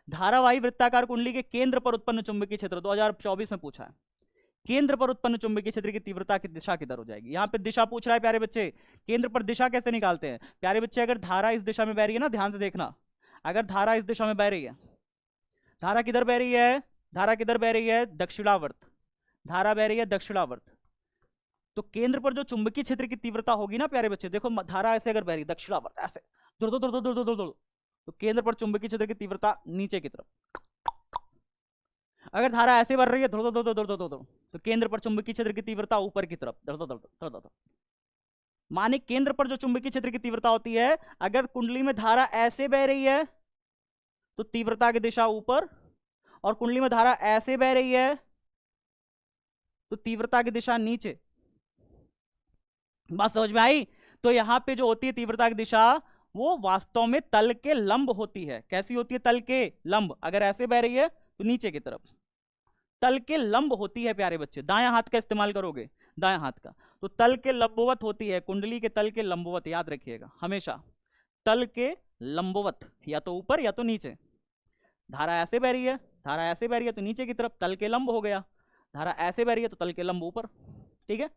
धारावाही वृत्ताकार कुंडली के केंद्र पर उत्पन्न चुंबकीय क्षेत्र 2024 में पूछा है, केंद्र पर उत्पन्न चुंबकीय क्षेत्र की तीव्रता की दिशा किधर हो जाएगी। यहाँ पे दिशा पूछ रहा है प्यारे बच्चे, केंद्र पर दिशा कैसे निकालते हैं प्यारे बच्चे। अगर धारा इस दिशा में बह रही है ना, ध्यान से देखना, अगर धारा इस दिशा में बह रही है, धारा किधर बह रही है, धारा किधर बह रही है, दक्षिणावर्त, धारा बह रही है दक्षिणावर्त, तो केंद्र पर जो चुंबकीय क्षेत्र की तीव्रता होगी ना प्यारे बच्चे, देखो धारा ऐसे अगर बह रही है दक्षिणावर्त ऐसे दौड़ दो दौड़ दो दौड़ दो दौड़ दो, तो केंद्र पर चुंबकीय क्षेत्र की तीव्रता नीचे की तरफ। अगर धारा ऐसे बढ़ रही है दौड़ दो दौड़ दो दौड़ दो, तो केंद्र पर चुंबकीय क्षेत्र की तीव्रता ऊपर की तरफ दौड़ दो दौड़ दो दौड़ दो। माने केंद्र पर जो चुंबकीय क्षेत्र की तीव्रता होती है, अगर कुंडली में धारा ऐसे बह रही है तो तीव्रता की दिशा ऊपर, और कुंडली में धारा ऐसे बह रही है तो तीव्रता की दिशा नीचे। बात समझ में आई। तो यहां पे जो होती है तीव्रता की दिशा, वो वास्तव में तल के लंब होती है। कैसी होती है, तल के लंब। अगर ऐसे बह रही है तो नीचे की तरफ तल के लंब होती है प्यारे बच्चे। दायां हाथ का इस्तेमाल करोगे, दायां हाथ का, तो तल के लंबवत होती है, कुंडली के तल के लंबवत, याद रखिएगा हमेशा, तल के लंबवत, या तो ऊपर या तो नीचे। धारा ऐसे बह रही है, धारा ऐसे बह रही है तो नीचे की तरफ तल के लंब हो गया, धारा ऐसे बह रही है तो तल के लंब ऊपर। ठीक है।